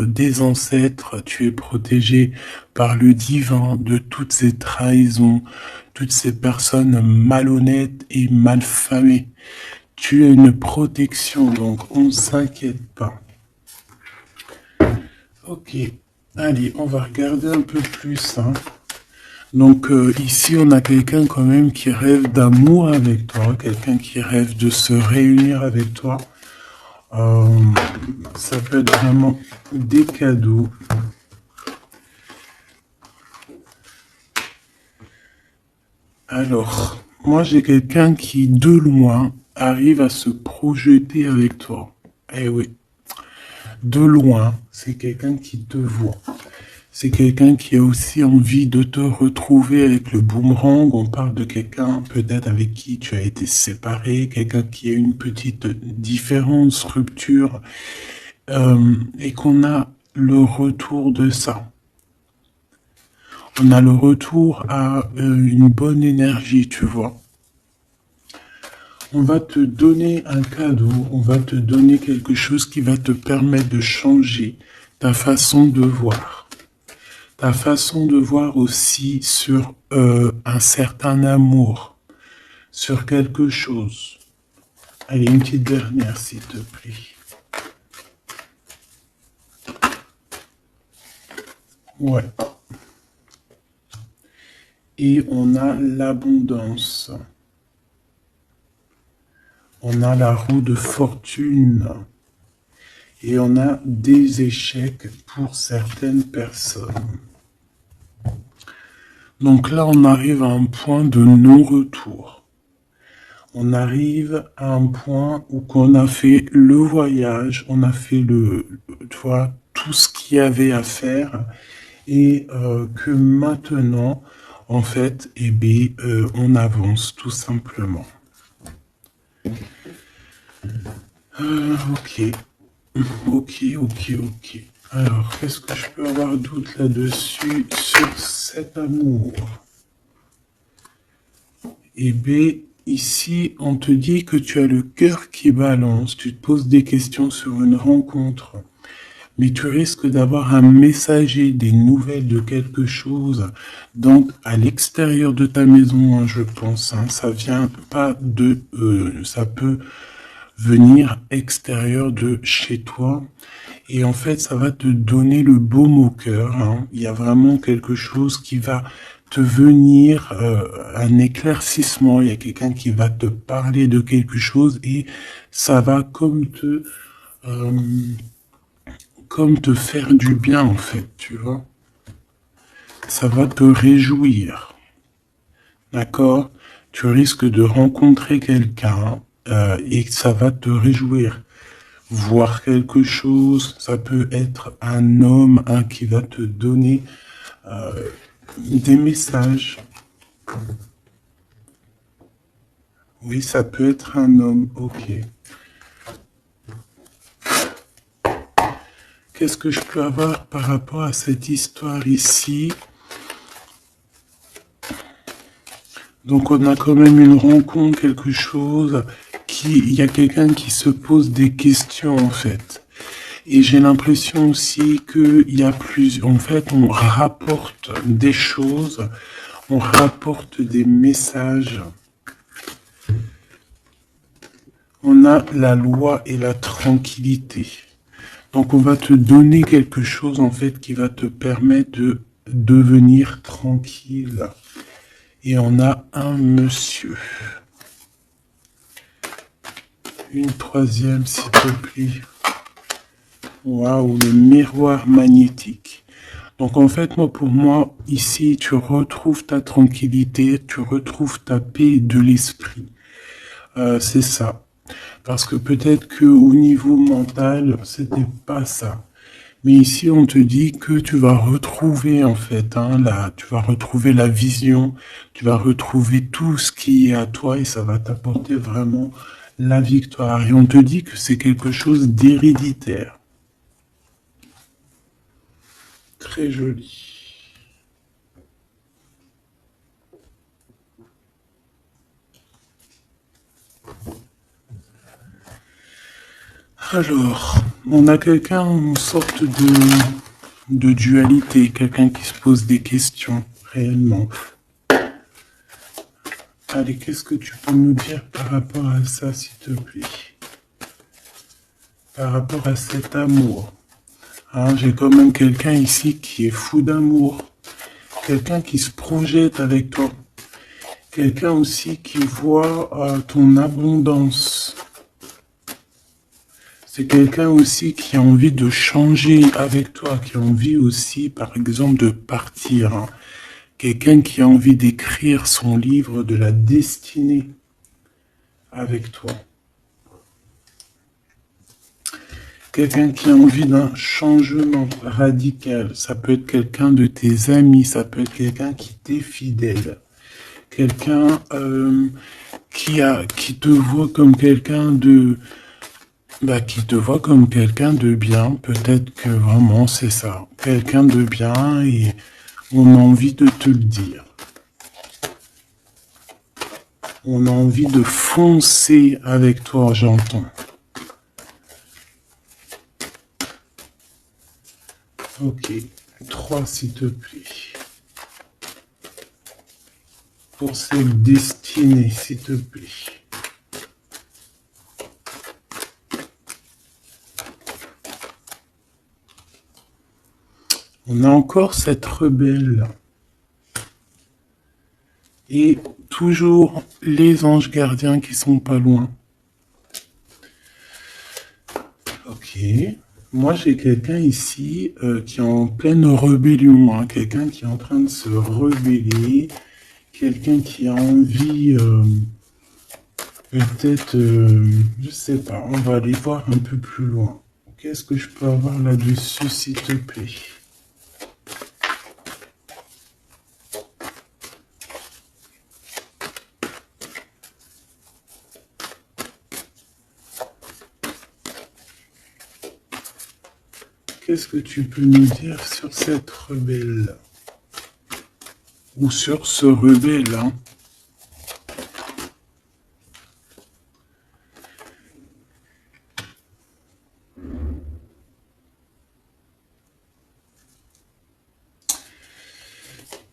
des ancêtres, tu es protégé par le divin de toutes ces trahisons, toutes ces personnes malhonnêtes et malfamées. Tu as une protection, donc on ne s'inquiète pas. Ok, allez, on va regarder un peu plus. Hein. Donc ici, on a quelqu'un quand même qui rêve d'amour avec toi, quelqu'un qui rêve de se réunir avec toi. Ça peut être vraiment des cadeaux. Alors, moi j'ai quelqu'un qui, de loin, arrive à se projeter avec toi. Eh oui, de loin, c'est quelqu'un qui te voit. C'est quelqu'un qui a aussi envie de te retrouver avec le boomerang. On parle de quelqu'un peut-être avec qui tu as été séparé, quelqu'un qui a une petite différence, rupture, et qu'on a le retour de ça. On a le retour à une bonne énergie, tu vois. On va te donner un cadeau, on va te donner quelque chose qui va te permettre de changer ta façon de voir. Ta façon de voir aussi sur un certain amour, sur quelque chose. Allez, une petite dernière, s'il te plaît. Ouais. Et on a l'abondance. On a la roue de fortune. Et on a des échecs pour certaines personnes. Donc là, on arrive à un point de non-retour. On arrive à un point où on a fait le voyage, on a fait tu vois, tout ce qu'il y avait à faire et que maintenant, en fait, eh bien, on avance tout simplement. Ok, ok. Alors, qu'est-ce que je peux avoir d'autre là-dessus sur cet amour? Eh bien, ici, on te dit que tu as le cœur qui balance, tu te poses des questions sur une rencontre, mais tu risques d'avoir un messager, des nouvelles de quelque chose, donc à l'extérieur de ta maison, hein, je pense, hein, ça vient pas de... ça peut venir extérieur de chez toi, et en fait, ça va te donner le baume au cœur. Hein. Il y a vraiment quelque chose qui va te venir, un éclaircissement. Il y a quelqu'un qui va te parler de quelque chose et ça va comme te faire du bien, en fait, tu vois. Ça va te réjouir. D'accord? Tu risques de rencontrer quelqu'un et ça va te réjouir. Voir quelque chose, ça peut être un homme qui va te donner des messages. Oui, ça peut être un homme, ok. Qu'est-ce que je peux avoir par rapport à cette histoire ici? Donc on a quand même une rencontre, quelque chose, il y a quelqu'un qui se pose des questions en fait. Et j'ai l'impression aussi qu'il y a en fait, on rapporte des choses, on rapporte des messages. On a la loi et la tranquillité. Donc on va te donner quelque chose en fait qui va te permettre de devenir tranquille. Et on a un monsieur. Une troisième s'il te plaît. Waouh, le miroir magnétique. Donc en fait, pour moi, ici, tu retrouves ta tranquillité, tu retrouves ta paix de l'esprit. C'est ça. Parce que peut-être qu'au niveau mental, c'était pas ça. Mais ici, on te dit que tu vas retrouver, en fait, tu vas retrouver la vision, tu vas retrouver tout ce qui est à toi et ça va t'apporter vraiment la victoire. Et on te dit que c'est quelque chose d'héréditaire. Très joli. Alors, On a quelqu'un, une sorte de dualité, quelqu'un qui se pose des questions, réellement. Allez, qu'est-ce que tu peux nous dire par rapport à ça, s'il te plaît? Par rapport à cet amour. Hein, j'ai quand même quelqu'un ici qui est fou d'amour. Quelqu'un qui se projette avec toi. Quelqu'un aussi qui voit ton abondance. C'est quelqu'un aussi qui a envie de changer avec toi, qui a envie aussi, par exemple, de partir. Hein. Quelqu'un qui a envie d'écrire son livre de la destinée avec toi. Quelqu'un qui a envie d'un changement radical. Ça peut être quelqu'un de tes amis, ça peut être quelqu'un qui t'est fidèle. Quelqu'un qui te voit comme quelqu'un de... qui te voit comme quelqu'un de bien. Peut-être que vraiment c'est ça. Quelqu'un de bien et on a envie de te le dire. On a envie de foncer avec toi, j'entends. Ok, 3 s'il te plaît. Pour cette destinée, s'il te plaît. On a encore cette rebelle. Et toujours les anges gardiens qui sont pas loin. Ok. Moi, j'ai quelqu'un ici qui est en pleine rébellion. Hein. Quelqu'un qui est en train de se rebeller. Quelqu'un qui a envie, peut-être, je sais pas, on va aller voir un peu plus loin. Qu'est-ce que je peux avoir là-dessus, s'il te plaît? Qu'est-ce que tu peux nous dire sur cette rebelle? Ou sur ce rebelle, hein?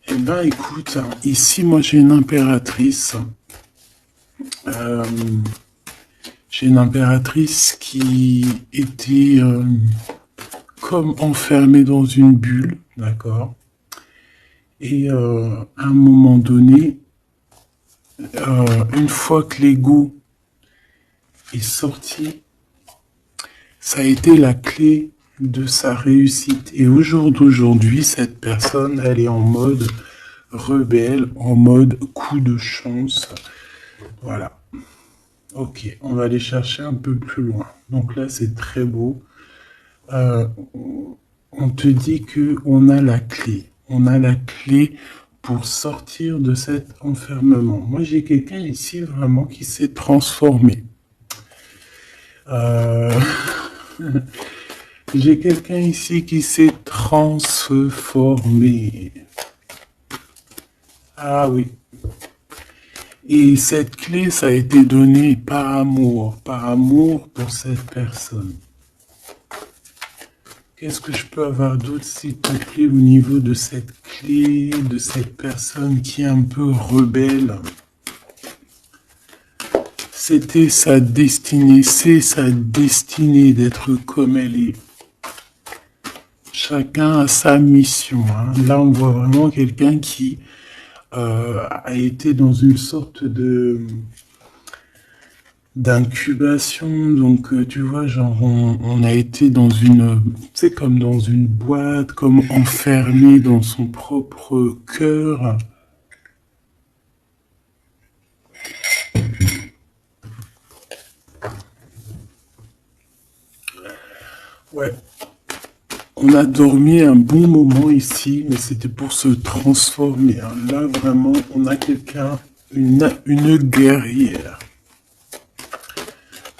Eh ben, écoute, ici, moi, j'ai une impératrice. J'ai une impératrice qui était comme enfermée dans une bulle, d'accord? Et à un moment donné, une fois que l'ego est sorti, ça a été la clé de sa réussite. Et au jour d'aujourd'hui, cette personne, elle est en mode rebelle, en mode coup de chance. Voilà. Ok, on va aller chercher un peu plus loin. Donc là, c'est très beau. On te dit que on a la clé. On a la clé pour sortir de cet enfermement. Moi, j'ai quelqu'un ici vraiment qui s'est transformé. J'ai quelqu'un ici qui s'est transformé. Ah oui. Et cette clé, ça a été donné par amour pour cette personne. Qu'est-ce que je peux avoir d'autre, s'il te plaît, au niveau de cette clé, de cette personne qui est un peu rebelle? C'était sa destinée, c'est sa destinée d'être comme elle est. Chacun a sa mission. Hein. Là, on voit vraiment quelqu'un qui a été dans une sorte de d'incubation. Donc, tu vois, genre, on a été dans une, tu sais, comme dans une boîte, comme enfermé dans son propre cœur. Ouais. On a dormi un bon moment ici, mais c'était pour se transformer. Hein. Là, vraiment, on a quelqu'un, une guerrière.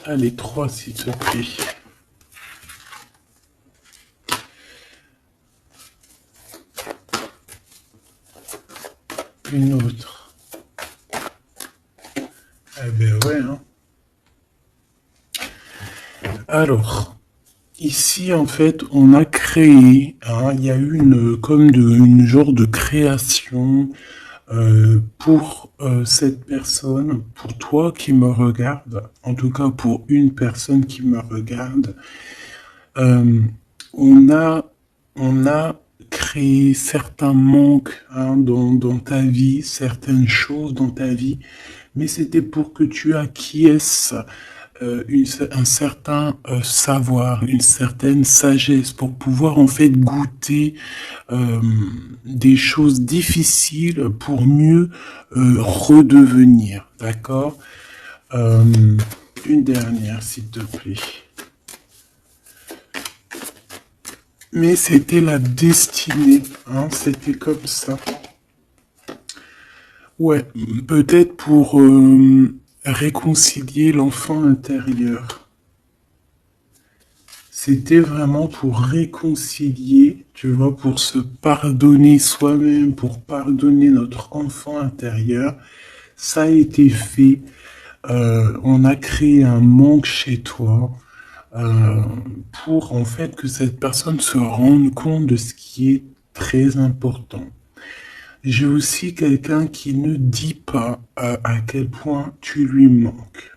Allez, 3, s'il te plaît. Une autre. Eh ben ouais, hein. Alors, Ici, en fait, on a créé, hein, il y a eu une genre de création pour cette personne, pour toi qui me regarde, en tout cas pour une personne qui me regarde. Euh, on a, on a créé certains manques, hein, dans ta vie, certaines choses dans ta vie, mais c'était pour que tu acquiesces un certain savoir, une certaine sagesse pour pouvoir en fait goûter euh, des choses difficiles pour mieux redevenir. D'accord. Euh, une dernière, s'il te plaît. Mais c'était la destinée, hein, c'était comme ça. Ouais, peut-être pour réconcilier l'enfant intérieur. C'était vraiment pour réconcilier, tu vois, pour se pardonner soi-même, pour pardonner notre enfant intérieur. Ça a été fait. On a créé un manque chez toi euh, pour en fait que cette personne se rende compte de ce qui est très important. J'ai aussi quelqu'un qui ne dit pas à quel point tu lui manques.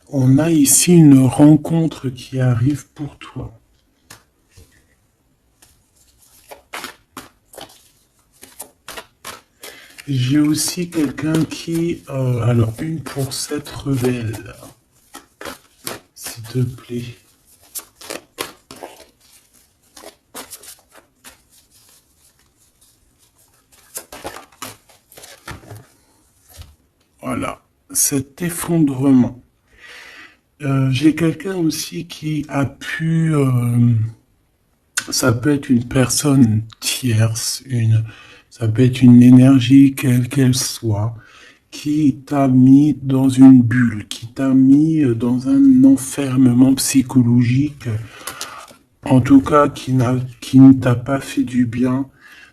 On a ici une rencontre qui arrive pour toi. J'ai aussi quelqu'un qui... alors, une pour cette rebelle, s'il te plaît. Voilà, cet effondrement. J'ai quelqu'un aussi qui a pu... ça peut être une personne tierce, ça peut être une énergie quelle qu'elle soit, qui t'a mis dans une bulle, qui t'a mis dans un enfermement psychologique, en tout cas qui ne t'a pas fait du bien,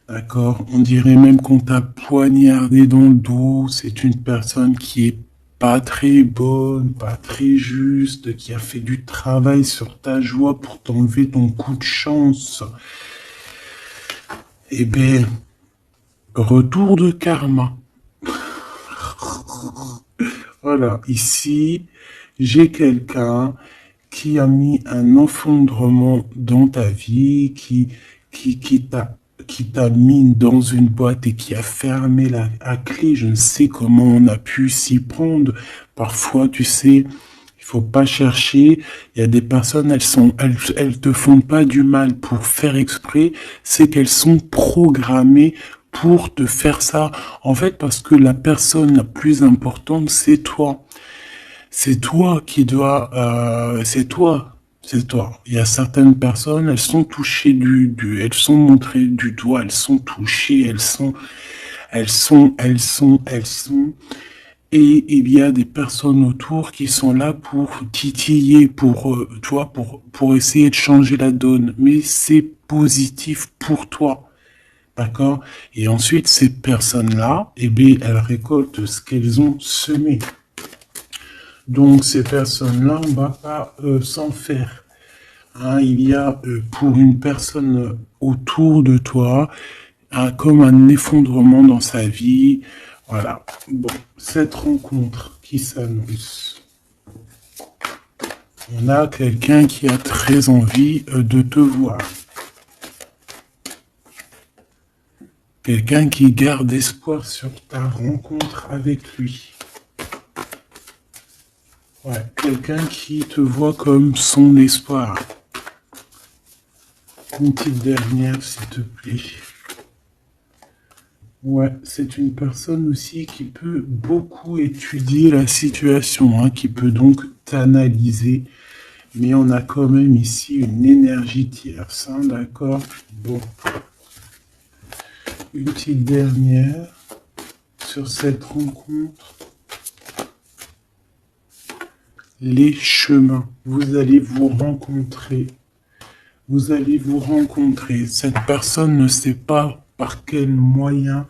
d'accord? On dirait même qu'on t'a poignardé dans le dos. C'est une personne qui est pas très bonne, pas très juste, qui a fait du travail sur ta joie pour t'enlever ton coup de chance. Eh bien, retour de karma. Voilà, ici, j'ai quelqu'un qui a mis un effondrement dans ta vie, qui, qui t'a, qui t'a mis dans une boîte et qui a fermé à clé. Je ne sais comment on a pu s'y prendre. Parfois, tu sais, il faut pas chercher. Il y a des personnes, elles te font pas du mal pour faire exprès. C'est qu'elles sont programmées pour te faire ça. En fait, parce que la personne la plus importante, c'est toi. C'est toi qui dois, c'est toi, c'est toi. Il y a certaines personnes, elles sont touchées elles sont montrées du doigt, elles sont touchées, elles sont. Et il y a des personnes autour qui sont là pour titiller, tu vois, pour essayer de changer la donne. Mais c'est positif pour toi. D'accord? Et ensuite, ces personnes-là, eh bien, elles récoltent ce qu'elles ont semé. Donc ces personnes-là, on ne va pas s'en faire. Hein, il y a pour une personne autour de toi comme un effondrement dans sa vie. Voilà. Bon, cette rencontre qui s'annonce. On a quelqu'un qui a très envie de te voir. Quelqu'un qui garde espoir sur ta rencontre avec lui. Ouais, quelqu'un qui te voit comme son espoir. Une petite dernière, s'il te plaît. Ouais, c'est une personne aussi qui peut beaucoup étudier la situation, hein, qui peut donc t'analyser. Mais on a quand même ici une énergie tierce, hein, d'accord? Bon. Une petite dernière sur cette rencontre. Les chemins. Vous allez vous rencontrer. Vous allez vous rencontrer. Cette personne ne sait pas par quel moyen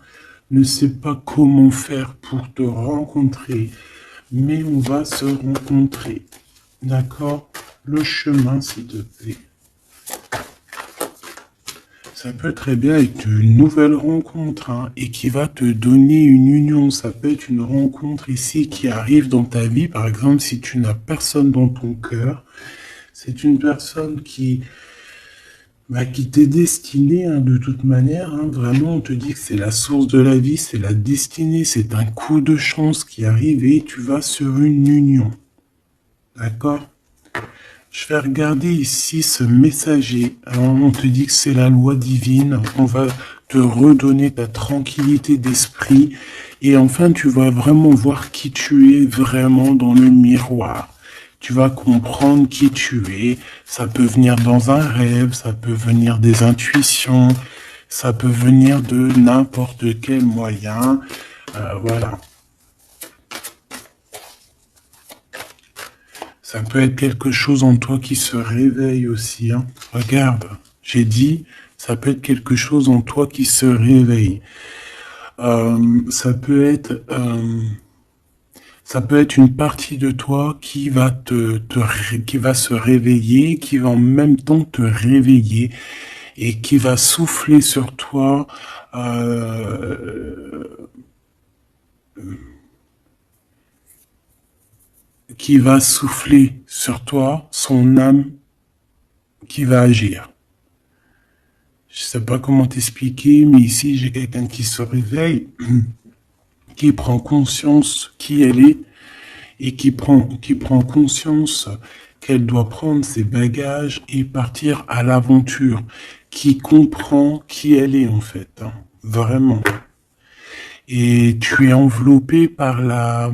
ne sais pas comment faire pour te rencontrer, mais on va se rencontrer. D'accord? Le chemin, s'il te plaît. Ça peut très bien être une nouvelle rencontre hein, et qui va te donner une union. Ça peut être une rencontre ici qui arrive dans ta vie. Par exemple, si tu n'as personne dans ton cœur, c'est une personne qui t'est destinée hein, de toute manière. Hein. Vraiment, on te dit que c'est la source de la vie, c'est la destinée, c'est un coup de chance qui arrive et tu vas sur une union. D'accord? Je vais regarder ici ce messager. Alors, on te dit que c'est la loi divine. On va te redonner ta tranquillité d'esprit. Et enfin, tu vas vraiment voir qui tu es vraiment dans le miroir. Tu vas comprendre qui tu es. Ça peut venir dans un rêve, ça peut venir des intuitions, ça peut venir de n'importe quel moyen. Voilà. Ça peut être quelque chose en toi qui se réveille aussi. Hein. Regarde, j'ai dit, ça peut être quelque chose en toi qui se réveille. Ça peut être une partie de toi qui va qui va se réveiller, qui va en même temps te réveiller et qui va souffler sur toi. Qui va souffler sur toi son âme qui va agir. Je sais pas comment t'expliquer, mais ici j'ai quelqu'un qui se réveille, qui prend conscience qui elle est et qui prend conscience qu'elle doit prendre ses bagages et partir à l'aventure, qui comprend qui elle est en fait, hein, vraiment. Et tu es enveloppé par la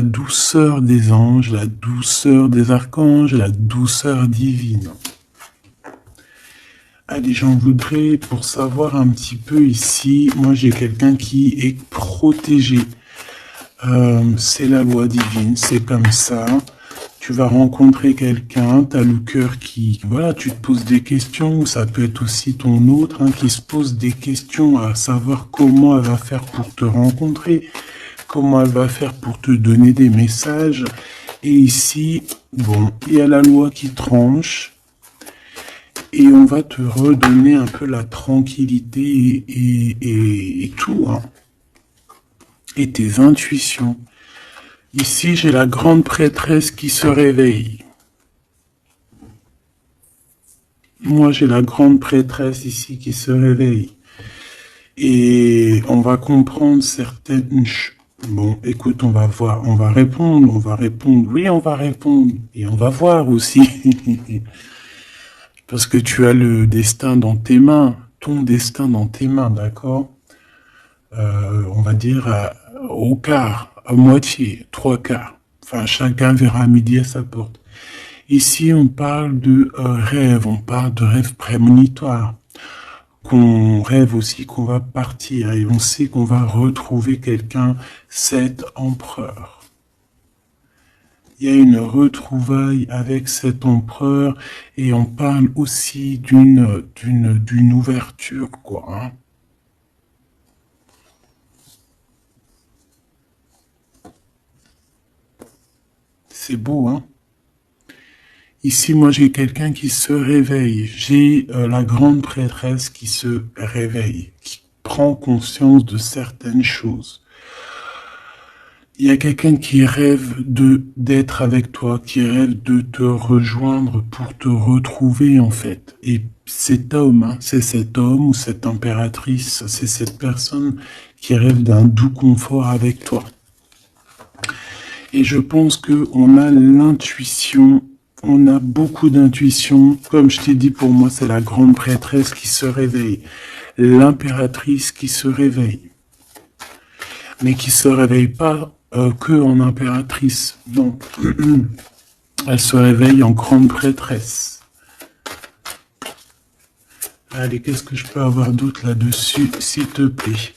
douceur des anges, la douceur des archanges, la douceur divine. Allez, j'en voudrais pour savoir un petit peu ici. Moi, j'ai quelqu'un qui est protégé. C'est la loi divine, c'est comme ça. Tu vas rencontrer quelqu'un, tu as le cœur qui... Voilà, tu te poses des questions, ça peut être aussi ton autre hein, qui se pose des questions à savoir comment elle va faire pour te rencontrer, comment elle va faire pour te donner des messages. Et ici, bon, il y a la loi qui tranche. Et on va te redonner un peu la tranquillité et tout, hein. Et tes intuitions. Ici, j'ai la grande prêtresse qui se réveille. Moi, j'ai la grande prêtresse ici qui se réveille. Et on va comprendre certaines... Bon, écoute, on va voir, on va répondre, oui, on va répondre. Et on va voir aussi. Parce que tu as le destin dans tes mains, ton destin dans tes mains, d'accord? On va dire au quart, à moitié, trois quarts. Enfin, chacun verra midi à sa porte. Ici, on parle de rêve, on parle de rêve prémonitoire. Qu'on rêve aussi qu'on va partir et on sait qu'on va retrouver quelqu'un, cet empereur. Il y a une retrouvaille avec cet empereur et on parle aussi d'une ouverture, quoi. Hein. C'est beau, hein. Ici, moi, j'ai quelqu'un qui se réveille. J'ai la grande prêtresse qui se réveille, qui prend conscience de certaines choses. Il y a quelqu'un qui rêve d'être avec toi, qui rêve de te rejoindre pour te retrouver, en fait. Et cet homme, hein, c'est cet homme ou cette impératrice, c'est cette personne qui rêve d'un doux confort avec toi. Et je pense qu'on a l'intuition, on a beaucoup d'intuition. Comme je t'ai dit, pour moi, c'est la grande prêtresse qui se réveille, l'impératrice qui se réveille. Mais qui se réveille pas que en impératrice, non. Elle se réveille en grande prêtresse. Allez, qu'est-ce que je peux avoir d'autre là-dessus, s'il te plaît?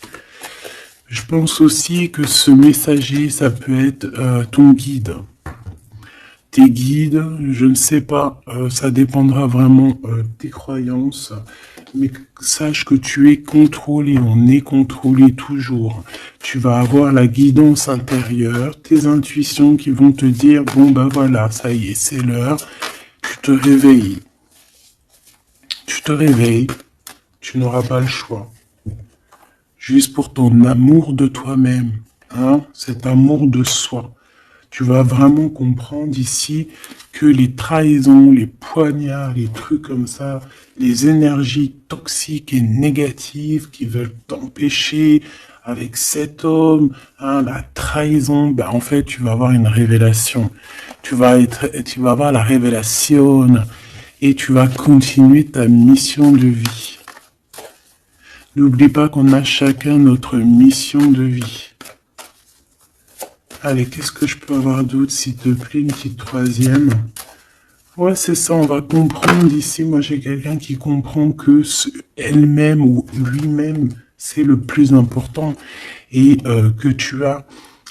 Je pense aussi que ce messager, ça peut être ton guide. Tes guides, je ne sais pas, ça dépendra vraiment de tes croyances. mais sache que tu es contrôlé, on est contrôlé toujours. Tu vas avoir la guidance intérieure, tes intuitions qui vont te dire, bon ben voilà, ça y est, c'est l'heure, tu te réveilles. Tu te réveilles, tu n'auras pas le choix. Juste pour ton amour de toi-même, hein, cet amour de soi. Tu vas vraiment comprendre ici que les trahisons, les poignards, les trucs comme ça, les énergies toxiques et négatives qui veulent t'empêcher avec cet homme, hein, la trahison, ben en fait tu vas avoir une révélation. Tu vas avoir la révélation et tu vas continuer ta mission de vie. N'oublie pas qu'on a chacun notre mission de vie. Allez, qu'est-ce que je peux avoir d'autre, s'il te plaît, une petite troisième. Ouais, c'est ça, on va comprendre ici. Moi, j'ai quelqu'un qui comprend que elle-même ou lui-même, c'est le plus important. Et que tu as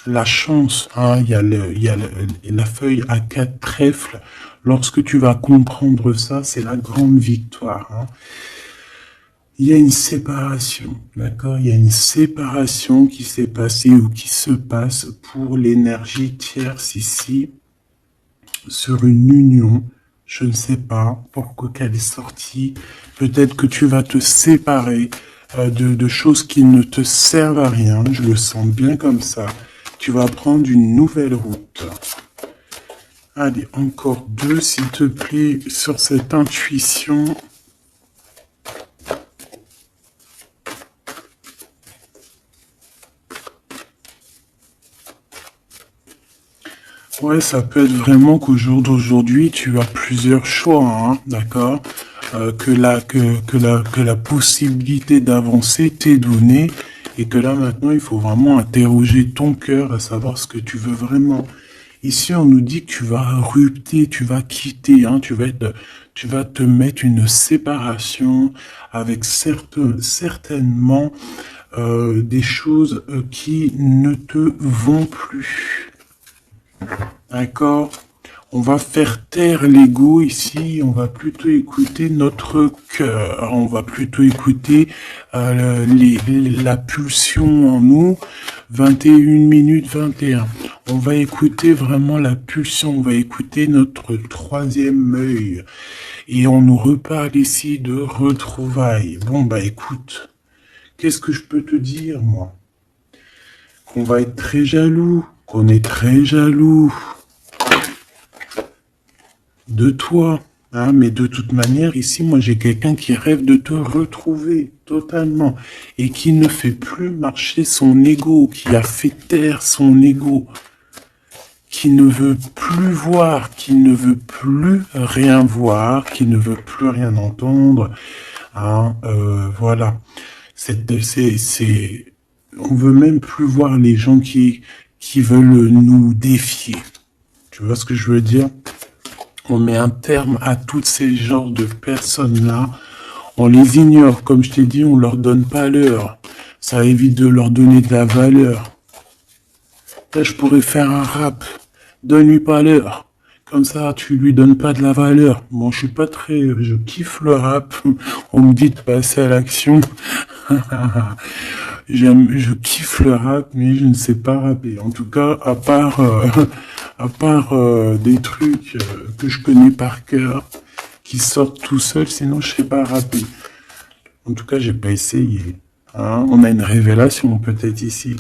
la chance, hein, il y a la feuille à 4 trèfles. Lorsque tu vas comprendre ça, c'est la grande victoire. Hein. Il y a une séparation, d'accord? Il y a une séparation qui s'est passée ou qui se passe pour l'énergie tierce ici, sur une union. Je ne sais pas pourquoi qu'elle est sortie. Peut-être que tu vas te séparer de choses qui ne te servent à rien. Je le sens bien comme ça. Tu vas prendre une nouvelle route. Allez, encore 2, s'il te plaît, sur cette intuition. Ouais, ça peut être vraiment qu'au jour d'aujourd'hui, tu as plusieurs choix, hein, d'accord, que la possibilité d'avancer t'est donnée et que là maintenant, il faut vraiment interroger ton cœur à savoir ce que tu veux vraiment. Ici, on nous dit que tu vas rupter, tu vas quitter, hein, tu vas te mettre une séparation avec certainement des choses qui ne te vont plus. D'accord? On va faire taire l'ego ici, on va plutôt écouter notre cœur, on va plutôt écouter la pulsion en nous, 21 minutes 21. On va écouter vraiment la pulsion, on va écouter notre troisième œil. Et on nous reparle ici de retrouvailles. Bon bah écoute, qu'est-ce que je peux te dire moi? Qu'on va être très jaloux, qu'on est très jaloux de toi, hein, mais de toute manière, ici, moi, j'ai quelqu'un qui rêve de te retrouver totalement et qui ne fait plus marcher son ego, qui a fait taire son ego, qui ne veut plus voir, qui ne veut plus rien voir, qui ne veut plus rien entendre, hein, voilà. On veut même plus voir les gens qui veulent nous défier. Tu vois ce que je veux dire? On met un terme à tous ces genres de personnes-là. On les ignore, comme je t'ai dit, on leur donne pas l'heure. Ça évite de leur donner de la valeur. Là, je pourrais faire un rap. Donne-lui pas l'heure. Comme ça, tu lui donnes pas de la valeur. Bon, je kiffe le rap. On me dit de passer à l'action. Je kiffe le rap, mais je ne sais pas rapper. En tout cas, à part des trucs que je connais par cœur, qui sortent tout seuls, sinon je sais pas rapper. En tout cas, j'ai pas essayé. Hein, on a une révélation peut-être ici.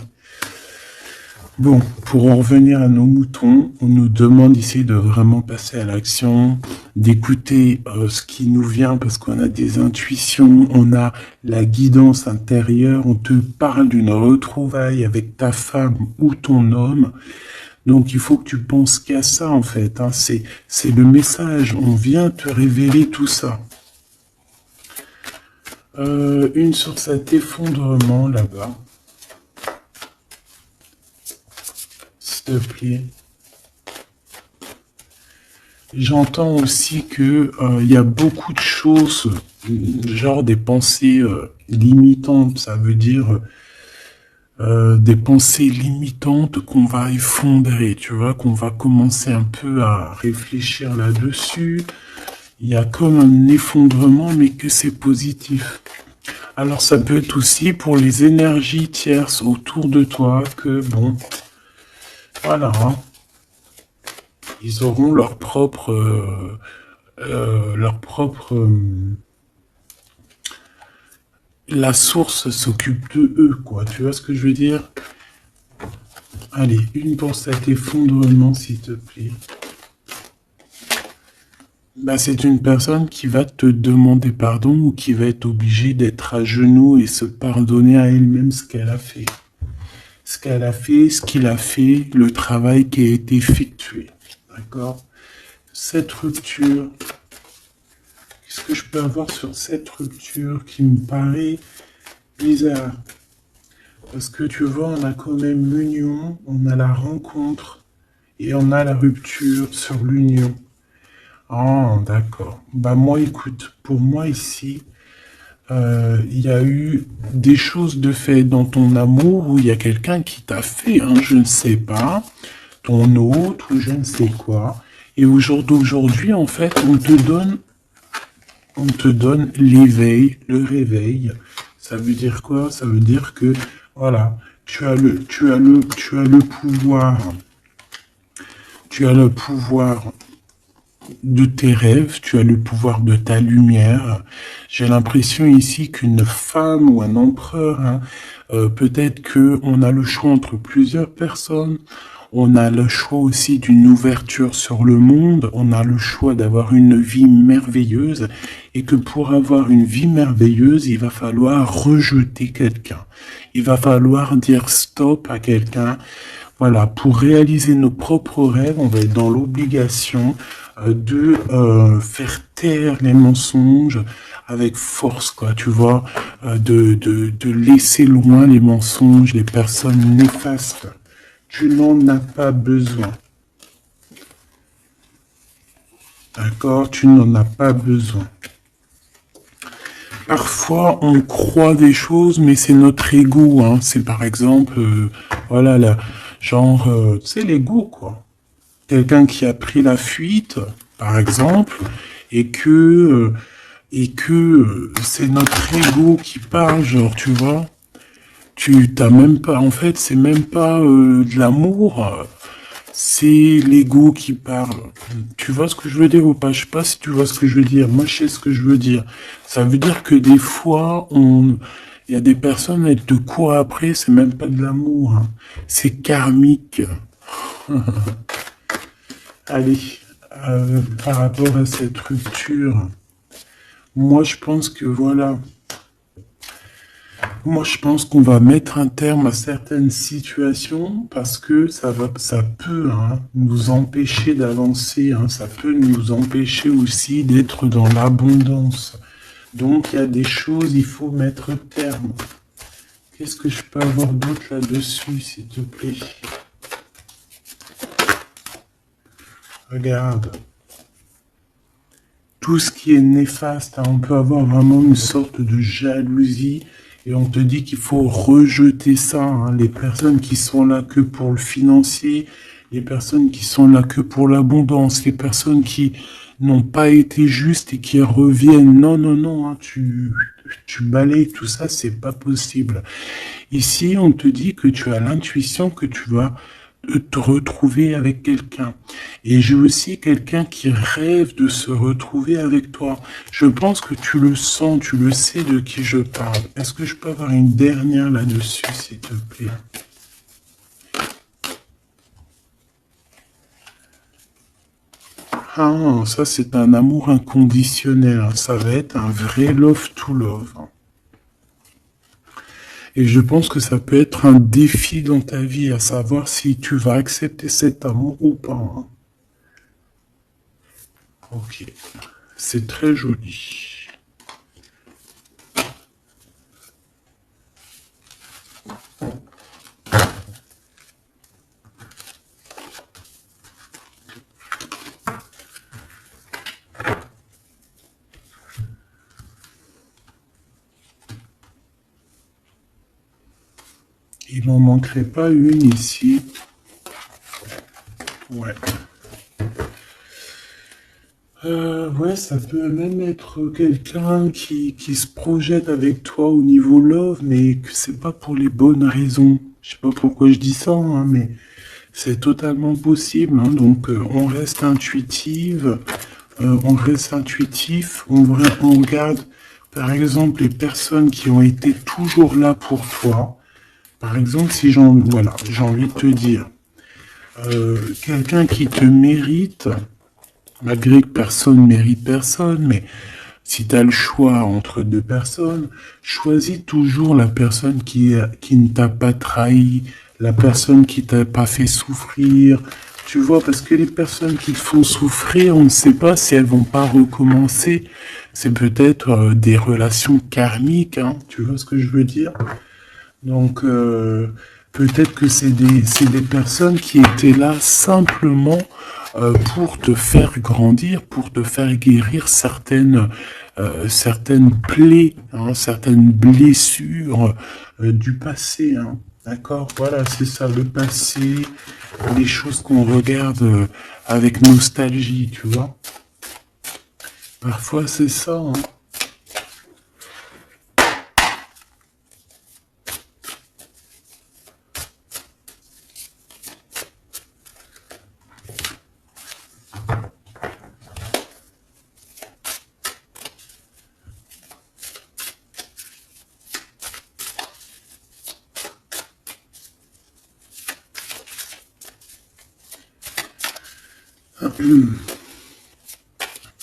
Bon, pour en revenir à nos moutons, on nous demande ici de vraiment passer à l'action, d'écouter ce qui nous vient parce qu'on a des intuitions, on a la guidance intérieure, on te parle d'une retrouvaille avec ta femme ou ton homme. Donc il faut que tu penses qu'à ça en fait, hein. C'est le message, on vient te révéler tout ça. Une sur cet effondrement là-bas. S'il te plaît. J'entends aussi que il y a beaucoup de choses, genre des pensées limitantes, ça veut dire des pensées limitantes qu'on va effondrer, tu vois, qu'on va commencer un peu à réfléchir là-dessus. Il y a comme un effondrement, mais que c'est positif. Alors ça peut être aussi pour les énergies tierces autour de toi que, bon, voilà, hein, ils auront la source s'occupe de eux, quoi. Tu vois ce que je veux dire? Allez, une pour cet effondrement, s'il te plaît. Bah, c'est une personne qui va te demander pardon ou qui va être obligée d'être à genoux et se pardonner à elle-même ce qu'elle a fait. Ce qu'elle a fait, ce qu'il a fait, le travail qui a été effectué. D'accord? Cette rupture, qu'est-ce que je peux avoir sur cette rupture qui me paraît bizarre? Parce que tu vois, on a quand même l'union, on a la rencontre et on a la rupture sur l'union. Ah, d'accord. Bah moi, écoute, pour moi ici, il y a eu des choses de fait dans ton amour où il y a quelqu'un qui t'a fait, hein, je ne sais pas, ton autre ou je ne sais quoi. Et aujourd'hui, en fait, on te donne l'éveil, le réveil. Ça veut dire quoi? Ça veut dire que, voilà, tu as le pouvoir, tu as le pouvoir de tes rêves, tu as le pouvoir de ta lumière. J'ai l'impression ici qu'une femme ou un empereur, hein, peut-être que on a le choix entre plusieurs personnes. On a le choix aussi d'une ouverture sur le monde. On a le choix d'avoir une vie merveilleuse. Et que pour avoir une vie merveilleuse, il va falloir rejeter quelqu'un. Il va falloir dire stop à quelqu'un. Voilà, pour réaliser nos propres rêves, on va être dans l'obligation de faire taire les mensonges avec force, quoi, tu vois, de laisser loin les mensonges, les personnes néfastes. Tu n'en as pas besoin. D'accord? Tu n'en as pas besoin. Parfois, on croit des choses, mais c'est notre ego, hein. C'est par exemple, voilà, là, genre, tu sais, l'ego, quoi. Quelqu'un qui a pris la fuite, par exemple, et que c'est notre ego qui parle, genre, tu vois. Tu t'as même pas, en fait, c'est même pas de l'amour, c'est l'ego qui parle. Tu vois ce que je veux dire ou pas? Je sais pas si tu vois ce que je veux dire. Moi, je sais ce que je veux dire. Ça veut dire que des fois, il y a des personnes, elles te courent après, c'est même pas de l'amour, hein. C'est karmique. Allez, par rapport à cette rupture, moi, je pense que voilà. Moi, je pense qu'on va mettre un terme à certaines situations parce que ça peut, hein, nous empêcher d'avancer, hein, ça peut nous empêcher aussi d'être dans l'abondance. Donc, il y a des choses, il faut mettre terme. Qu'est-ce que je peux avoir d'autre là-dessus, s'il te plaît? Regarde. Tout ce qui est néfaste, hein, on peut avoir vraiment une sorte de jalousie et on te dit qu'il faut rejeter ça, hein. Les personnes qui sont là que pour le financier, les personnes qui sont là que pour l'abondance, les personnes qui n'ont pas été justes et qui reviennent. Non, non, non, hein, tu balayes tout ça, c'est pas possible. Ici, on te dit que tu as l'intuition que tu vas te retrouver avec quelqu'un. Et j'ai aussi quelqu'un qui rêve de se retrouver avec toi. Je pense que tu le sens, tu le sais de qui je parle. Est-ce que je peux avoir une dernière là-dessus, s'il te plaît? Ah, ça c'est un amour inconditionnel, hein. Ça va être un vrai love to love, hein. Et je pense que ça peut être un défi dans ta vie, à savoir si tu vas accepter cet amour ou pas, hein. Ok, c'est très joli. Il n'en manquerait pas une ici. Ouais. Ouais, ça peut même être quelqu'un qui se projette avec toi au niveau love, mais que c'est pas pour les bonnes raisons. Je sais pas pourquoi je dis ça, hein, mais c'est totalement possible, hein. Donc, on reste intuitif, on regarde, par exemple, les personnes qui ont été toujours là pour toi. Par exemple, si voilà, j'ai envie de te dire, quelqu'un qui te mérite, malgré que personne mérite personne, mais si tu as le choix entre deux personnes, choisis toujours la personne qui ne t'a pas trahi, la personne qui t'a pas fait souffrir. Tu vois, parce que les personnes qui te font souffrir, on ne sait pas si elles vont pas recommencer. C'est peut-être des relations karmiques, hein, tu vois ce que je veux dire? Donc, peut-être que c'est des personnes qui étaient là simplement pour te faire grandir, pour te faire guérir certaines plaies, hein, certaines blessures du passé. Hein. D'accord? Voilà, c'est ça, le passé, les choses qu'on regarde avec nostalgie, tu vois. Parfois, c'est ça. Hein.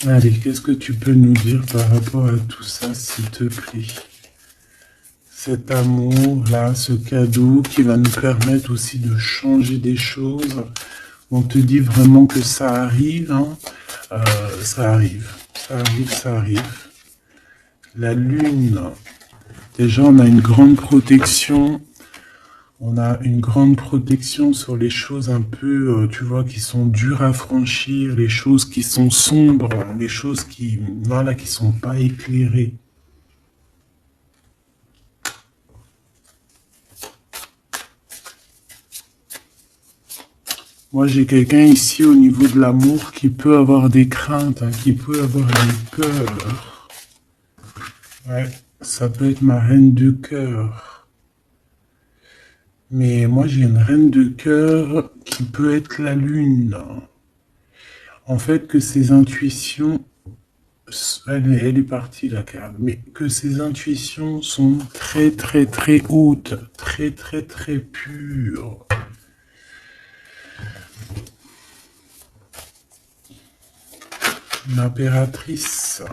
Allez, qu'est-ce que tu peux nous dire par rapport à tout ça, s'il te plaît? Cet amour-là, ce cadeau qui va nous permettre aussi de changer des choses. On te dit vraiment que ça arrive, hein. Ça arrive, ça arrive, ça arrive. La lune, déjà on a une grande protection. On a une grande protection sur les choses un peu, tu vois, qui sont dures à franchir, les choses qui sont sombres, les choses qui, voilà, qui sont pas éclairées. Moi, j'ai quelqu'un ici au niveau de l'amour qui peut avoir des craintes, hein, qui peut avoir des peurs. Ouais, ça peut être ma reine de cœur. Mais moi, j'ai une reine de cœur qui peut être la lune. En fait, que ses intuitions, elle est partie la carte, mais que ses intuitions sont très très très hautes, très très très pures. L'impératrice.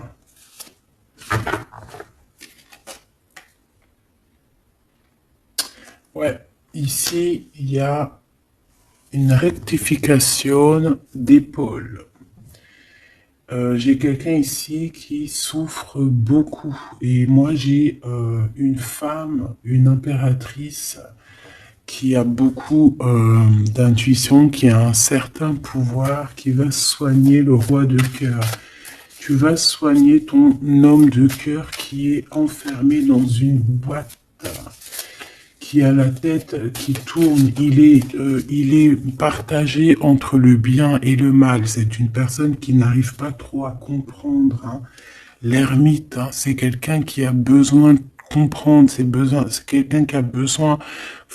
Ouais, ici, il y a une rectification d'épaule. J'ai quelqu'un ici qui souffre beaucoup. Et moi, j'ai une femme, une impératrice, qui a beaucoup d'intuition, qui a un certain pouvoir, qui va soigner le roi de cœur. Tu vas soigner ton homme de cœur qui est enfermé dans une boîte, qui a la tête qui tourne. Il est partagé entre le bien et le mal. C'est une personne qui n'arrive pas trop à comprendre. Hein. L'ermite, hein, c'est quelqu'un qui a besoin de comprendre ses besoins. C'est quelqu'un qui a besoin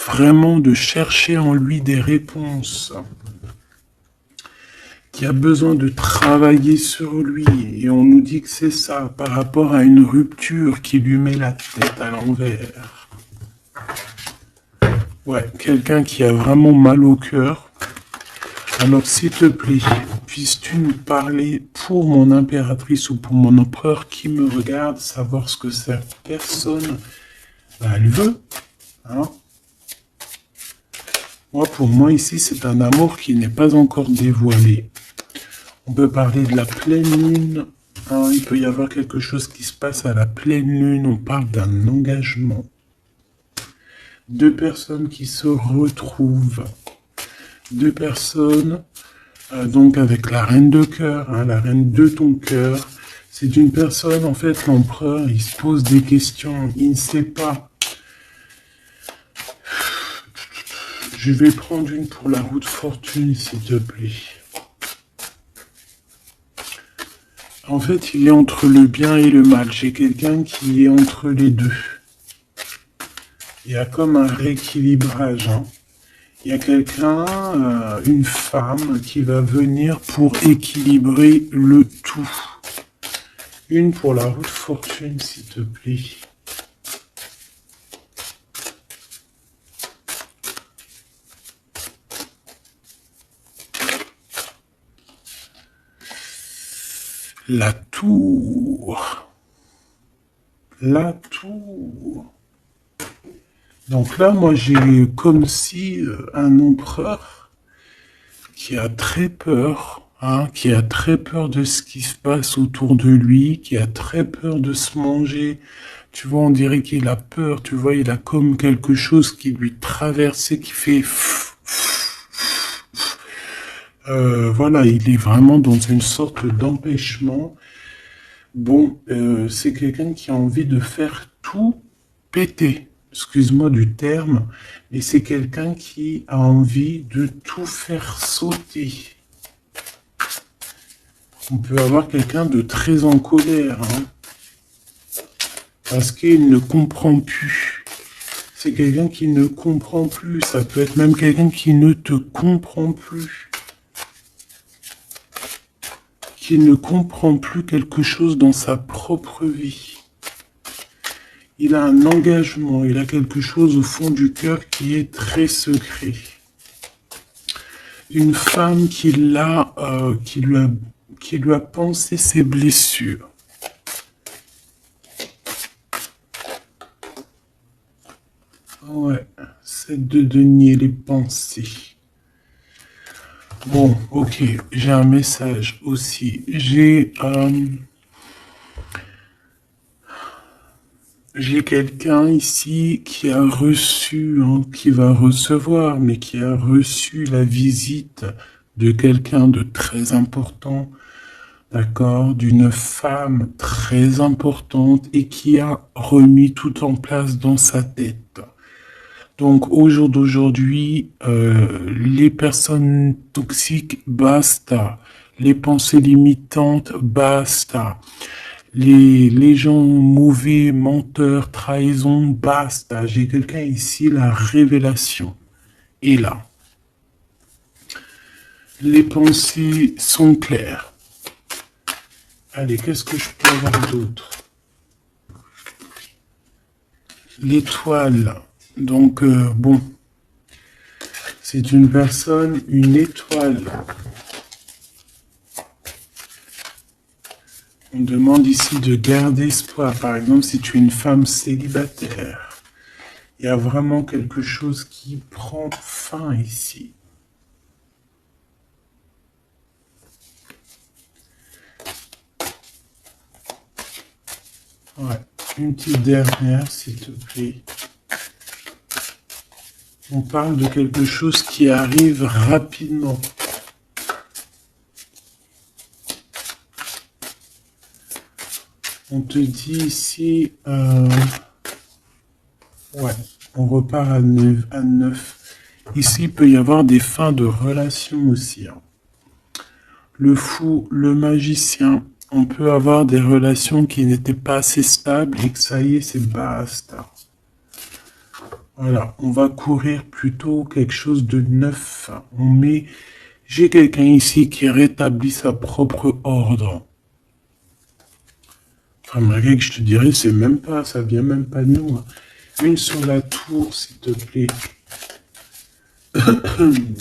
vraiment de chercher en lui des réponses, qui a besoin de travailler sur lui. Et on nous dit que c'est ça, par rapport à une rupture qui lui met la tête à l'envers. Ouais, quelqu'un qui a vraiment mal au cœur. Alors, s'il te plaît, puisses-tu nous parler pour mon impératrice ou pour mon empereur qui me regarde, savoir ce que cette personne elle veut, hein? Moi, pour moi, ici, c'est un amour qui n'est pas encore dévoilé. On peut parler de la pleine lune. Hein, il peut y avoir quelque chose qui se passe à la pleine lune. On parle d'un engagement. Deux personnes qui se retrouvent. Deux personnes, donc avec la reine de cœur, hein, la reine de ton cœur. C'est une personne, en fait, l'empereur, il se pose des questions. Il ne sait pas. Je vais prendre une pour la roue de fortune, s'il te plaît. En fait, il est entre le bien et le mal. J'ai quelqu'un qui est entre les deux. Il y a comme un rééquilibrage, hein. Il y a quelqu'un, une femme, qui va venir pour équilibrer le tout. Une pour la roue de fortune, s'il te plaît. La tour. La tour. Donc là, moi, j'ai comme si un empereur qui a très peur, hein, qui a très peur de ce qui se passe autour de lui, qui a très peur de se manger. Tu vois, on dirait qu'il a peur, tu vois, il a comme quelque chose qui lui traverse, qui fait... voilà, il est vraiment dans une sorte d'empêchement. Bon, c'est quelqu'un qui a envie de faire tout péter. Excuse-moi du terme, mais c'est quelqu'un qui a envie de tout faire sauter. On peut avoir quelqu'un de très en colère, hein, parce qu'il ne comprend plus. C'est quelqu'un qui ne comprend plus. Ça peut être même quelqu'un qui ne te comprend plus. Qui ne comprend plus quelque chose dans sa propre vie. Il a un engagement, il a quelque chose au fond du cœur qui est très secret. Une femme qui lui a pensé ses blessures. Ouais, c'est de denier les pensées. Bon, ok, j'ai un message aussi. J'ai quelqu'un ici qui a reçu, hein, qui va recevoir, mais qui a reçu la visite de quelqu'un de très important, d'accord, d'une femme très importante et qui a remis tout en place dans sa tête. Donc au jour d'aujourd'hui, les personnes toxiques, basta. Les pensées limitantes, basta. Les gens mauvais, menteurs, trahison, basta. J'ai quelqu'un ici, la révélation est là. Les pensées sont claires. Allez, qu'est-ce que je peux avoir d'autre? L'étoile. Donc, bon, c'est une personne, une étoile. On demande ici de garder espoir. Par exemple, si tu es une femme célibataire, il y a vraiment quelque chose qui prend fin ici. Ouais, une petite dernière, s'il te plaît. On parle de quelque chose qui arrive rapidement. On te dit ici, ouais, on repart à 9. Ici, il peut y avoir des fins de relations aussi, hein. Le fou, le magicien, on peut avoir des relations qui n'étaient pas assez stables et que ça y est, c'est basta. Voilà, on va courir plutôt quelque chose de neuf. J'ai quelqu'un ici qui rétablit sa propre ordre. Enfin, malgré que je te dirais, c'est même pas, ça vient même pas de nous, hein. Une sur la tour, s'il te plaît. S'il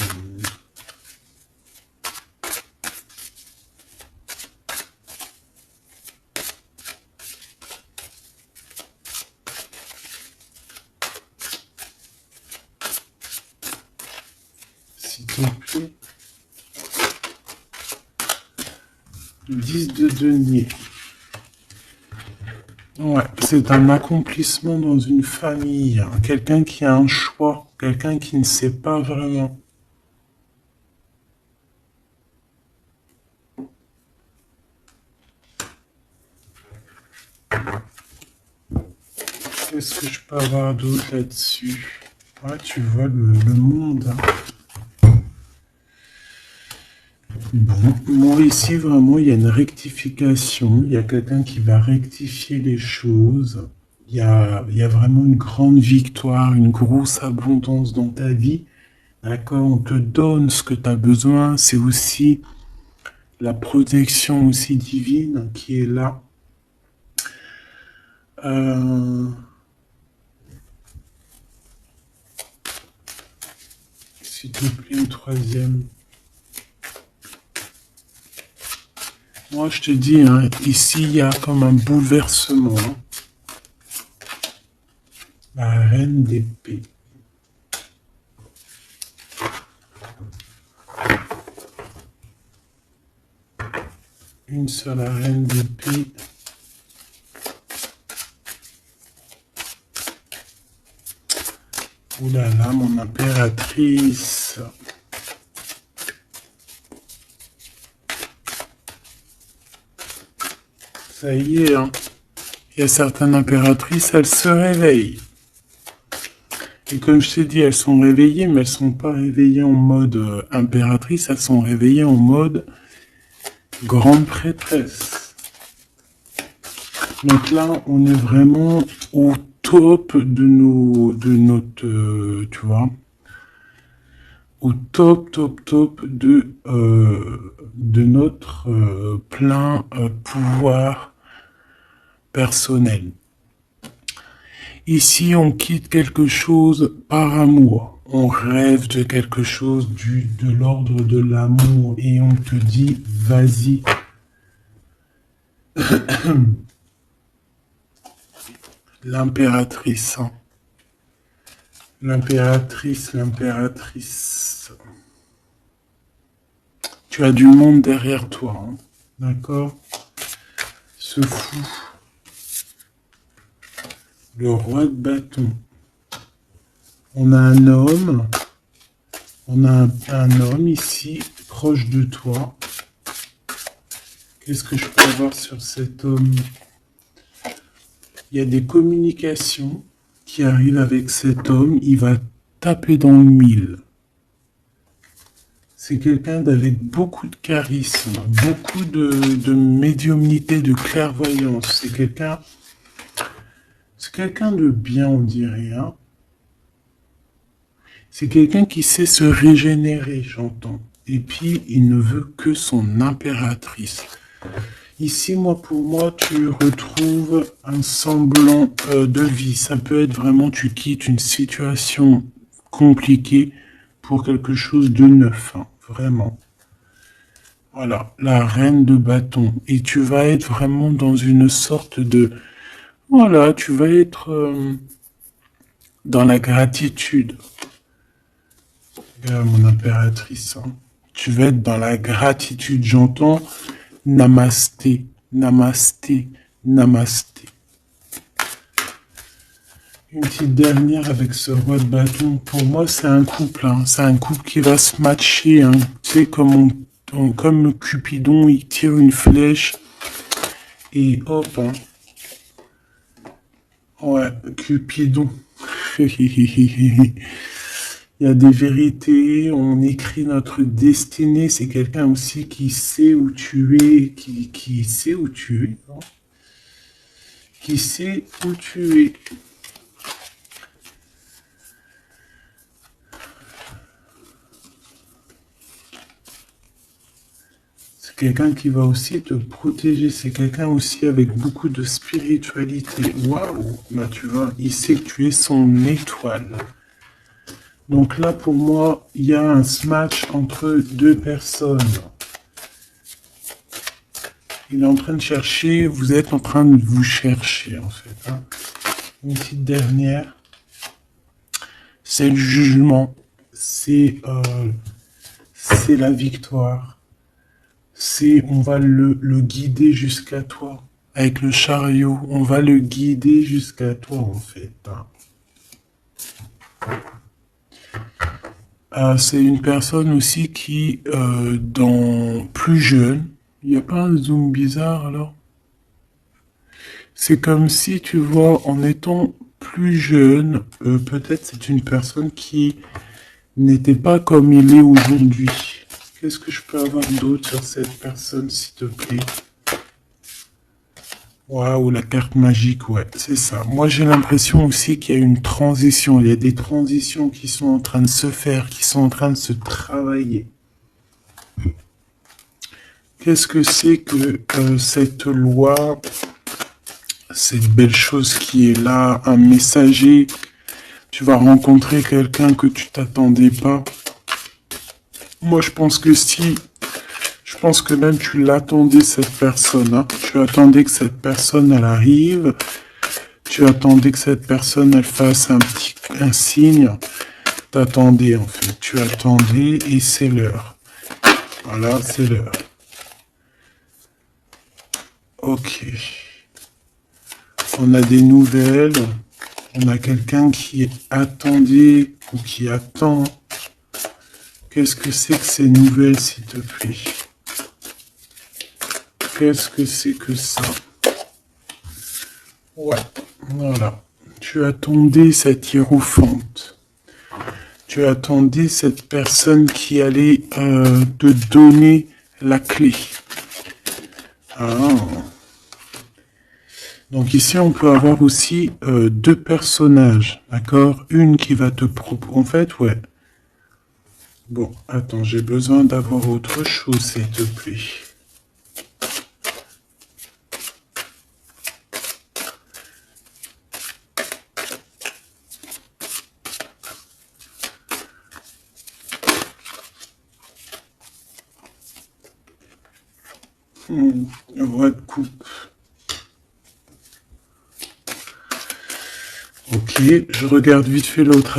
te plaît. 10 de denier. Ouais, c'est un accomplissement dans une famille, hein. Quelqu'un qui a un choix, quelqu'un qui ne sait pas vraiment. Qu'est-ce que je peux avoir d'autre là-dessus? Ouais, tu vois le monde, hein. Bon, Moi, ici, vraiment, il y a une rectification. Il y a quelqu'un qui va rectifier les choses. Il y a vraiment une grande victoire, une grosse abondance dans ta vie. D'accord? On te donne ce que tu as besoin. C'est aussi la protection aussi divine qui est là. Euh, S'il te plaît, une troisième. Moi, je te dis, hein, ici, il y a comme un bouleversement. Hein. La reine d'épée. Une seule reine d'épée. Ouh là là, mon impératrice. Ça y est, hein. Il y a certaines impératrices, elles se réveillent. Et comme je t'ai dit, elles sont réveillées, mais elles sont pas réveillées en mode impératrice, elles sont réveillées en mode grande prêtresse. Donc là, on est vraiment au top de notre, tu vois, au top de notre plein pouvoir personnel. Ici, on quitte quelque chose par amour. On rêve de quelque chose de l'ordre de l'amour et on te dit, vas-y. L'impératrice. Hein. L'impératrice. Tu as du monde derrière toi. Hein. D'accord? Ce fou. Le roi de bâton. On a un homme. On a un homme ici, proche de toi. Qu'est-ce que je peux voir sur cet homme? Il y a des communications qui arrivent avec cet homme. Il va taper dans le mille. C'est quelqu'un avec beaucoup de charisme, beaucoup de médiumnité, de clairvoyance. C'est quelqu'un de bien, on dirait. Hein. C'est quelqu'un qui sait se régénérer, j'entends. Et puis, il ne veut que son impératrice. Ici, pour moi, tu retrouves un semblant de vie. Ça peut être vraiment, tu quittes une situation compliquée pour quelque chose de neuf. Hein, vraiment. Voilà, la reine de bâton. Et tu vas être vraiment dans une sorte de... Voilà, tu vas être dans la gratitude. Regarde mon impératrice. Hein. Tu vas être dans la gratitude. J'entends namasté, namasté, namasté. Une petite dernière avec ce roi de bâton. Pour moi, c'est un couple. Hein. C'est un couple qui va se matcher. Hein. Tu sais, comme Cupidon, il tire une flèche. Et hop. Hein. Ouais, Cupidon. Il y a des vérités, on écrit notre destinée. C'est quelqu'un aussi qui sait où tu es, qui sait où tu es. Hein. Qui sait où tu es. C'est quelqu'un qui va aussi te protéger. C'est quelqu'un aussi avec beaucoup de spiritualité. Waouh! Bah, tu vois, il sait que tu es son étoile. Donc là, pour moi, il y a un match entre deux personnes. Il est en train de chercher, vous êtes en train de vous chercher, en fait. Hein. Une petite dernière. C'est le jugement. C'est la victoire. On va le guider jusqu'à toi. Avec le chariot, on va le guider jusqu'à toi, en fait. C'est une personne aussi qui, plus jeune, il n'y a pas un zoom bizarre, alors? C'est comme si, tu vois, en étant plus jeune, peut-être c'est une personne qui n'était pas comme il est aujourd'hui. Qu'est-ce que je peux avoir d'autre sur cette personne, s'il te plaît? Waouh, la carte magique, ouais, c'est ça. Moi, j'ai l'impression aussi qu'il y a une transition. Il y a des transitions qui sont en train de se faire, qui sont en train de se travailler. Qu'est-ce que c'est que cette loi, cette belle chose qui est là, un messager? Tu vas rencontrer quelqu'un que tu t'attendais pas. Moi, je pense que si, je pense que même tu l'attendais, cette personne, hein. Tu attendais que cette personne, elle arrive. Tu attendais que cette personne, elle fasse un signe. T'attendais, en fait. Tu attendais et c'est l'heure. Voilà, c'est l'heure. Ok. On a des nouvelles. On a quelqu'un qui attendait ou qui attend. Qu'est-ce que c'est que ces nouvelles, s'il te plaît? Qu'est-ce que c'est que ça? Ouais, voilà. Tu attendais cette hiérophante. Tu attendais cette personne qui allait te donner la clé. Ah. Donc ici, on peut avoir aussi deux personnages, d'accord? Une qui va te proposer... En fait, ouais. Bon, attends, j'ai besoin d'avoir autre chose, s'il te plaît. Roi de coupe. Ok, je regarde vite fait l'autre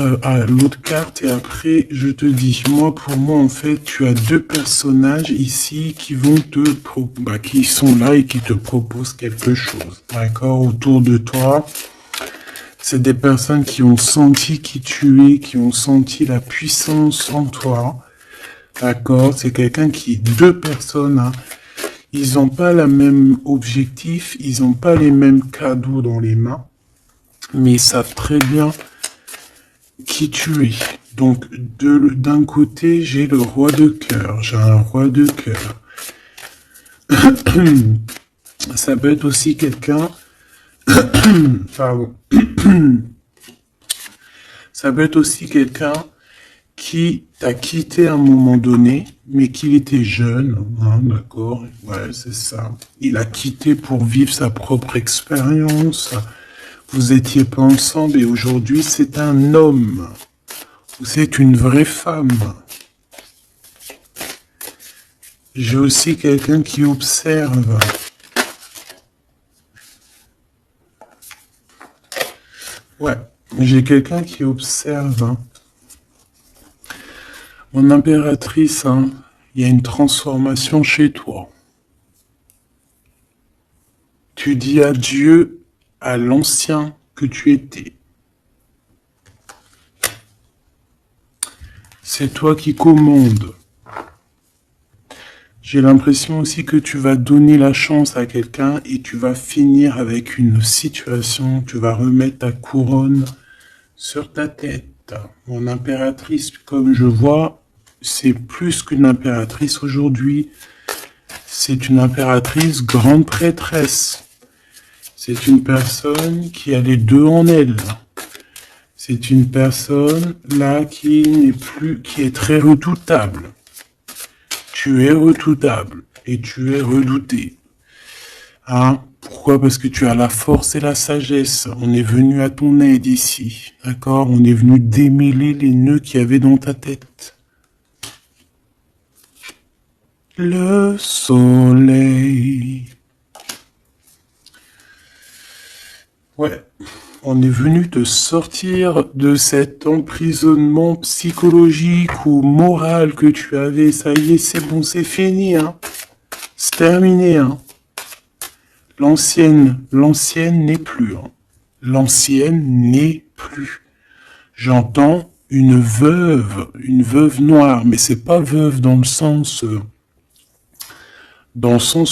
carte et après je te dis. Moi, pour moi, en fait, tu as deux personnages ici qui vont qui sont là et qui te proposent quelque chose. D'accord, autour de toi. C'est des personnes qui ont senti qui tu es, qui ont senti la puissance en toi. D'accord, c'est deux personnes, hein. Ils n'ont pas le même objectif, ils n'ont pas les mêmes cadeaux dans les mains, mais ils savent très bien qui tu es. Donc, d'un côté, j'ai le roi de cœur, j'ai un roi de cœur. Ça peut être aussi quelqu'un... Pardon. Ça peut être aussi quelqu'un qui t'a quitté à un moment donné, mais qu'il était jeune, hein, d'accord? Ouais, c'est ça. Il a quitté pour vivre sa propre expérience. Vous étiez pas ensemble et aujourd'hui c'est un homme. Vous êtes une vraie femme. J'ai aussi quelqu'un qui observe. Ouais, j'ai quelqu'un qui observe. Hein. Mon impératrice, hein, il y a une transformation chez toi. Tu dis adieu à l'ancien que tu étais. C'est toi qui commandes. J'ai l'impression aussi que tu vas donner la chance à quelqu'un et tu vas finir avec une situation, tu vas remettre ta couronne sur ta tête. Mon impératrice, comme je vois, c'est plus qu'une impératrice aujourd'hui. C'est une impératrice grande prêtresse. C'est une personne qui a les deux en elle. C'est une personne là qui est très redoutable. Tu es redoutable et tu es redouté. Hein? Pourquoi? Parce que tu as la force et la sagesse. On est venu à ton aide ici. D'accord? On est venu démêler les nœuds qu'il y avait dans ta tête. Le soleil. Ouais. On est venu te sortir de cet emprisonnement psychologique ou moral que tu avais. Ça y est, c'est bon, c'est fini, hein. C'est terminé, hein. L'ancienne n'est plus, hein. L'ancienne n'est plus. J'entends une veuve noire, mais c'est pas veuve dans le sens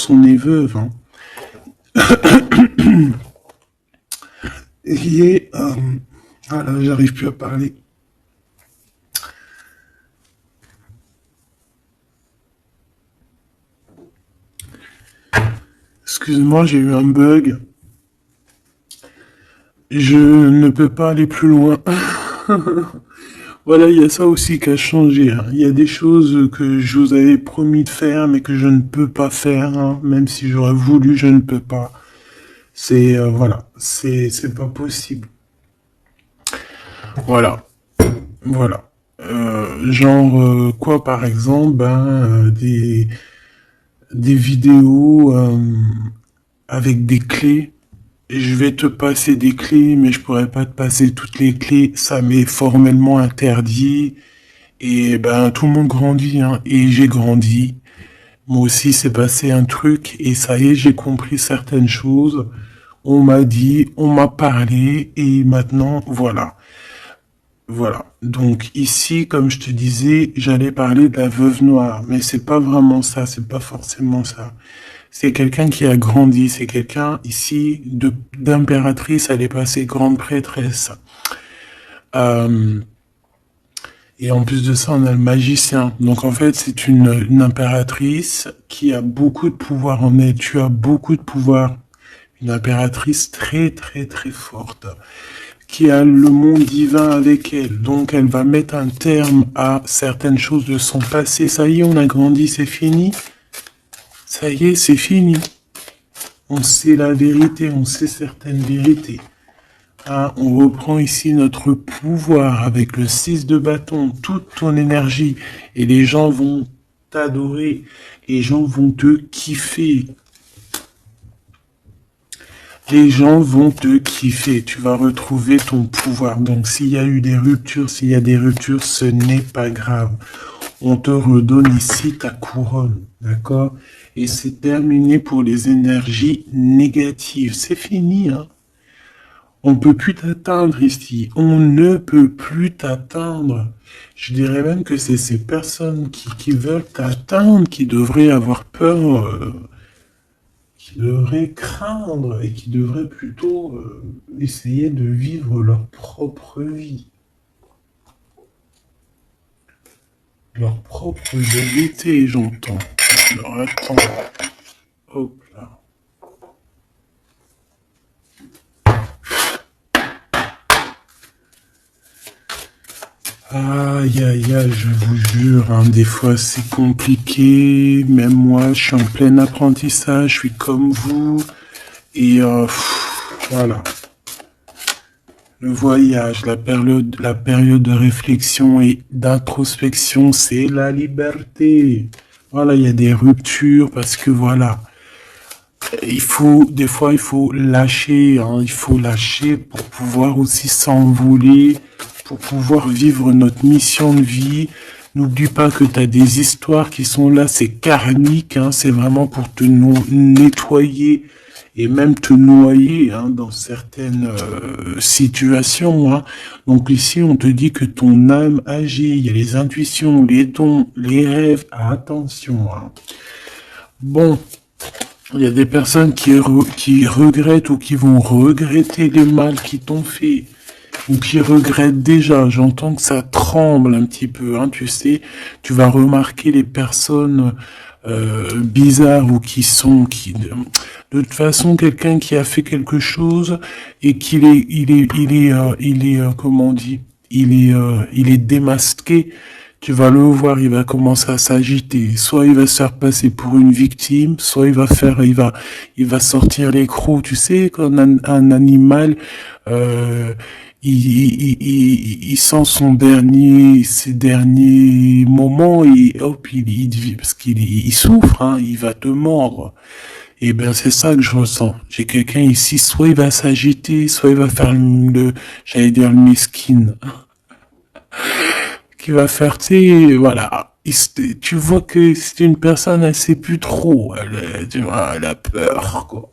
on est veuve, hein. Et ah là, j'arrive plus à parler. Excuse-moi, j'ai eu un bug. Je ne peux pas aller plus loin. Voilà, il y a ça aussi qui a changé, hein. Il y a des choses que je vous avais promis de faire, mais que je ne peux pas faire, hein. Même si j'aurais voulu, je ne peux pas. Voilà, c'est pas possible. Voilà, voilà. Quoi, par exemple, des vidéos avec des clés. Je vais te passer des clés, mais je pourrais pas te passer toutes les clés. Ça m'est formellement interdit. Et ben tout le monde grandit, hein. Et j'ai grandi. Moi aussi, c'est passé un truc. Et ça y est, j'ai compris certaines choses. On m'a dit, on m'a parlé. Et maintenant, voilà. Voilà. Donc ici, comme je te disais, j'allais parler de la veuve noire, mais c'est pas vraiment ça, c'est pas forcément ça. C'est quelqu'un qui a grandi, c'est quelqu'un ici d'impératrice, elle est passée grande prêtresse. Euh, et en plus de ça, on a le magicien. Donc en fait, c'est une impératrice qui a beaucoup de pouvoir en elle. Tu as beaucoup de pouvoir. Une impératrice très très très forte, qui a le monde divin avec elle. Donc elle va mettre un terme à certaines choses de son passé. Ça y est, on a grandi, c'est fini. Ça y est, c'est fini. On sait la vérité, on sait certaines vérités. Hein, on reprend ici notre pouvoir avec le 6 de bâton, toute ton énergie. Et les gens vont t'adorer. Les gens vont te kiffer. Les gens vont te kiffer, tu vas retrouver ton pouvoir. Donc s'il y a eu des ruptures, s'il y a des ruptures, ce n'est pas grave. On te redonne ici ta couronne, d'accord? Et c'est terminé pour les énergies négatives. C'est fini, hein? On peut plus t'atteindre ici. On ne peut plus t'atteindre. Je dirais même que c'est ces personnes qui veulent t'atteindre qui devraient avoir peur. Qui devraient craindre et qui devraient plutôt essayer de vivre leur propre vie, leur propre vérité, j'entends. Alors attends, hop là. Aïe aïe aïe, je vous jure, hein, des fois c'est compliqué, même moi je suis en plein apprentissage, je suis comme vous, et voilà. Le voyage, la période de réflexion et d'introspection, c'est la liberté. Voilà, il y a des ruptures parce que voilà, des fois, il faut lâcher, hein, il faut lâcher pour pouvoir aussi s'envoler, pour pouvoir vivre notre mission de vie. N'oublie pas que tu as des histoires qui sont là, c'est karmique, hein, c'est vraiment pour te nettoyer et même te noyer, hein, dans certaines situations, hein. Donc ici, on te dit que ton âme agit, il y a les intuitions, les dons, les rêves, attention, hein. Bon, il y a des personnes qui regrettent ou qui vont regretter les mal qui t'ont fait, ou qui regrettent déjà. J'entends que ça tremble un petit peu, hein, tu sais. Tu vas remarquer les personnes bizarres ou de toute façon, quelqu'un qui a fait quelque chose et comment on dit, il est démasqué. Tu vas le voir, il va commencer à s'agiter. Soit il va se faire passer pour une victime, soit il va sortir les crocs. Tu sais, quand un animal, euh, il sent ses derniers moments et hop, parce il souffre, hein, il va te mordre. Et ben, c'est ça que je ressens. J'ai quelqu'un ici, soit il va s'agiter, soit il va faire j'allais dire le mesquine, qui va faire, tu sais, voilà. Tu vois que c'est une personne, elle sait plus trop. Tu vois, elle a peur, quoi.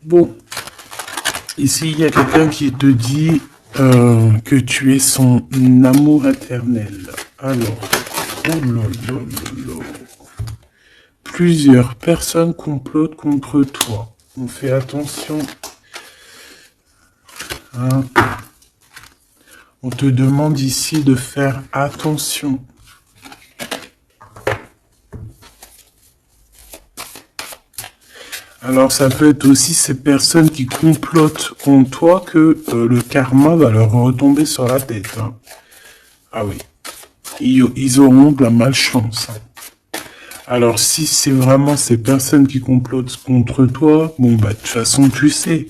Bon, ici, il y a quelqu'un qui te dit que tu es son amour éternel. Alors, oh là là là là. Plusieurs personnes complotent contre toi. On fait attention. Hein. On te demande ici de faire attention. Alors, ça peut être aussi ces personnes qui complotent contre toi que le karma va leur retomber sur la tête. Hein. Ah oui. Ils auront de la malchance. Hein. Alors, si c'est vraiment ces personnes qui complotent contre toi, bon, bah, de toute façon, tu sais.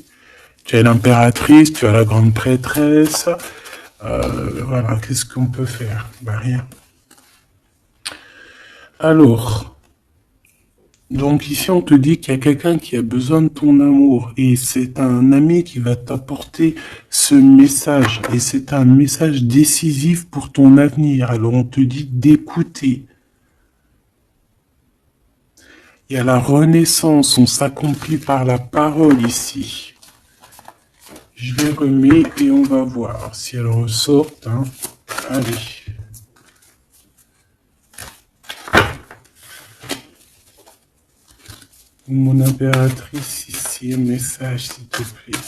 Tu as l'impératrice, tu as la grande prêtresse. Voilà, qu'est-ce qu'on peut faire? Bah, rien. Alors, donc ici, on te dit qu'il y a quelqu'un qui a besoin de ton amour et c'est un ami qui va t'apporter ce message et c'est un message décisif pour ton avenir. Alors, on te dit d'écouter. Il y a la renaissance, on s'accomplit par la parole ici. Je les remets et on va voir si elles ressortent. Hein. Allez. Mon impératrice, ici, un message, s'il te plaît.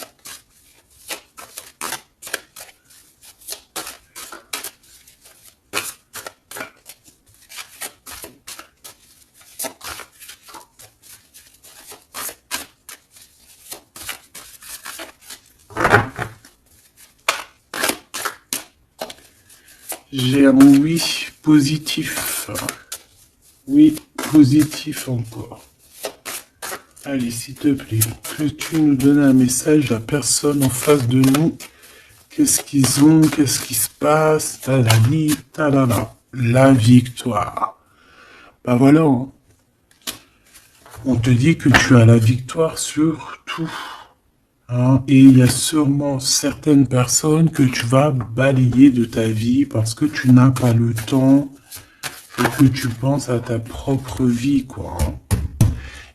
J'ai un oui positif. Oui, positif encore. Allez, s'il te plaît, peux-tu nous donner un message à personne en face de nous? Qu'est-ce qu'ils ont? Qu'est-ce qui se passe? Talali, talala. La victoire. Bah voilà. Hein. On te dit que tu as la victoire sur tout. Hein, et il y a sûrement certaines personnes que tu vas balayer de ta vie parce que tu n'as pas le temps et que tu penses à ta propre vie, quoi.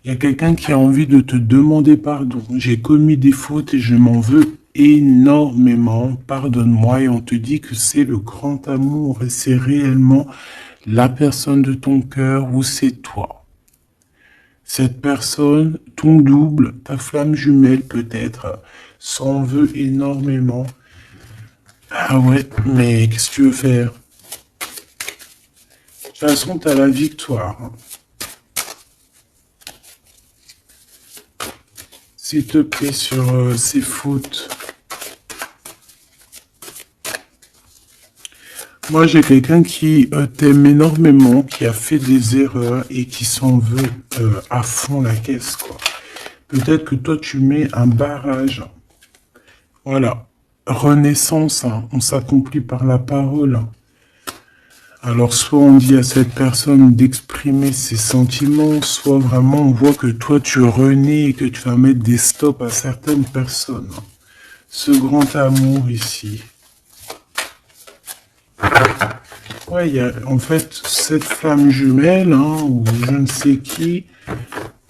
Il y a quelqu'un qui a envie de te demander pardon. J'ai commis des fautes et je m'en veux énormément. Pardonne-moi. Et on te dit que c'est le grand amour et c'est réellement la personne de ton cœur ou c'est toi. Cette personne, ton double, ta flamme jumelle peut-être, s'en veut énormément. Ah ouais, mais qu'est-ce que tu veux faire? De toute façon, tu as la victoire. S'il te plaît, sur ces fautes. Moi, j'ai quelqu'un qui t'aime énormément, qui a fait des erreurs et qui s'en veut à fond la caisse, quoi. Peut-être que toi, tu mets un barrage. Voilà. Renaissance, hein. On s'accomplit par la parole. Alors, soit on dit à cette personne d'exprimer ses sentiments, soit vraiment on voit que toi, tu renais et que tu vas mettre des stops à certaines personnes. Ce grand amour ici. Ouais, il y a en fait cette flamme jumelle, hein, ou je ne sais qui,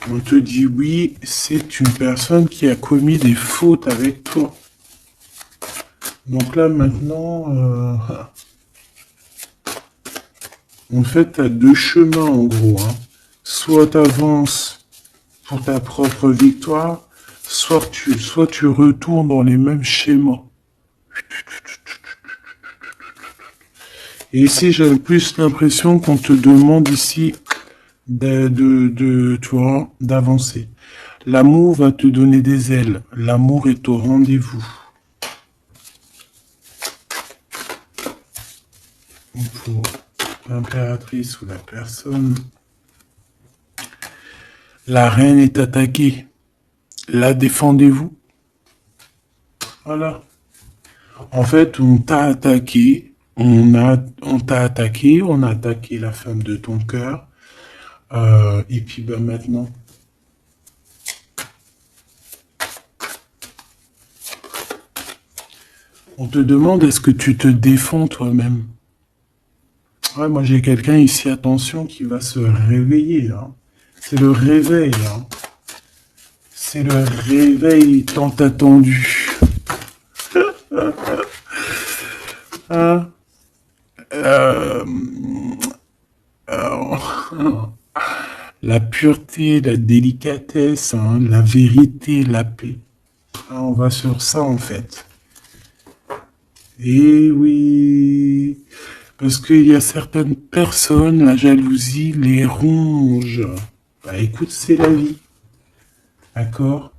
on te dit oui, c'est une personne qui a commis des fautes avec toi. Donc là maintenant, en fait, tu as deux chemins en gros. Hein. Soit tu avances pour ta propre victoire, soit tu retournes dans les mêmes schémas. Et ici, j'ai plus l'impression qu'on te demande ici tu vois, d'avancer. L'amour va te donner des ailes. L'amour est au rendez-vous. Pour l'impératrice ou la personne. La reine est attaquée. La défendez-vous. Voilà. En fait, on t'a attaqué. On t'a attaqué. On a attaqué la femme de ton cœur. Et puis ben maintenant. On te demande est-ce que tu te défends toi-même. Ouais, moi j'ai quelqu'un ici, attention, qui va se réveiller. Hein. C'est le réveil. Hein. C'est le réveil tant attendu. Hein la pureté, la délicatesse, hein, la vérité, la paix. Hein, on va sur ça en fait. Et oui, parce qu'il y a certaines personnes, la jalousie les ronge. Bah écoute, c'est la vie. D'accord?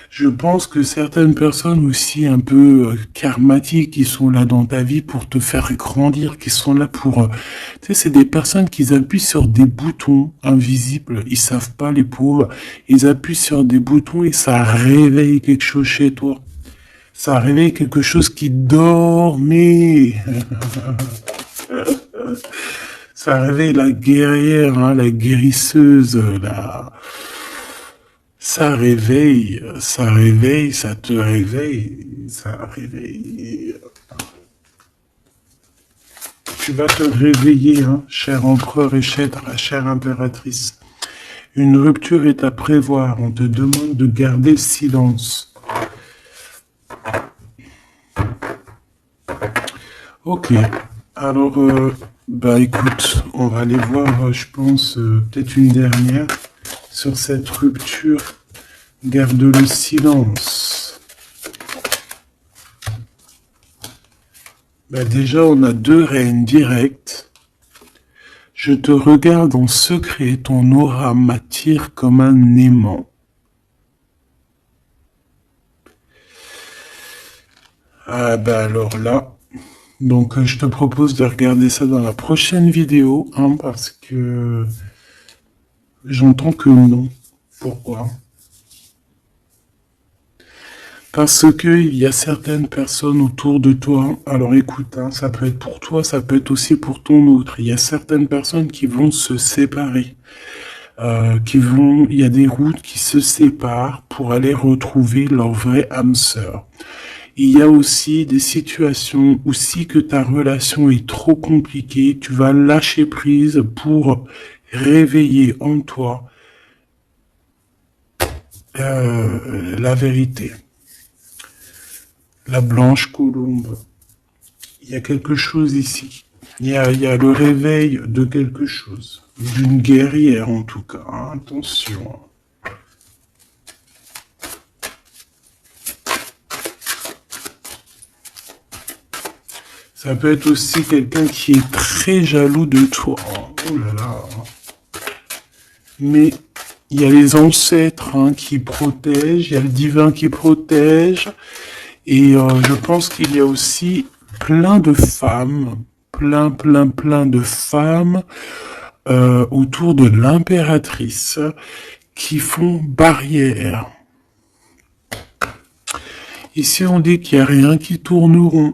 Je pense que certaines personnes aussi un peu karmatiques qui sont là dans ta vie pour te faire grandir, qui sont là pour... tu sais, c'est des personnes qui appuient sur des boutons invisibles. Ils savent pas, les pauvres. Ils appuient sur des boutons et ça réveille quelque chose chez toi. Ça réveille quelque chose qui dormait. Ça réveille la guerrière, hein, la guérisseuse, la... ça réveille, ça te réveille, ça réveille. Tu vas te réveiller, hein, cher empereur et chère impératrice. Une rupture est à prévoir, on te demande de garder le silence. Ok, alors, bah écoute, on va aller voir, je pense, peut-être une dernière sur cette rupture. Garde le silence. Bah déjà, on a 2 reines directes. Je te regarde en secret, ton aura m'attire comme un aimant. Ah bah alors là, donc je te propose de regarder ça dans la prochaine vidéo, hein, parce que j'entends que non. Pourquoi? Parce que il y a certaines personnes autour de toi. Alors écoute, hein, ça peut être pour toi, ça peut être aussi pour ton autre. Il y a certaines personnes qui vont se séparer, il y a des routes qui se séparent pour aller retrouver leur vraie âme sœur. Il y a aussi des situations où si que ta relation est trop compliquée, tu vas lâcher prise pour réveiller en toi la vérité. La blanche colombe. Il y a quelque chose ici. Il y a le réveil de quelque chose. D'une guerrière en tout cas. Hein, attention. Ça peut être aussi quelqu'un qui est très jaloux de toi. Oh là là. Mais il y a les ancêtres, hein, qui protègent, il y a le divin qui protège. Et je pense qu'il y a aussi plein de femmes, plein de femmes autour de l'impératrice qui font barrière. Ici, on dit qu'il n'y a rien qui tourne rond.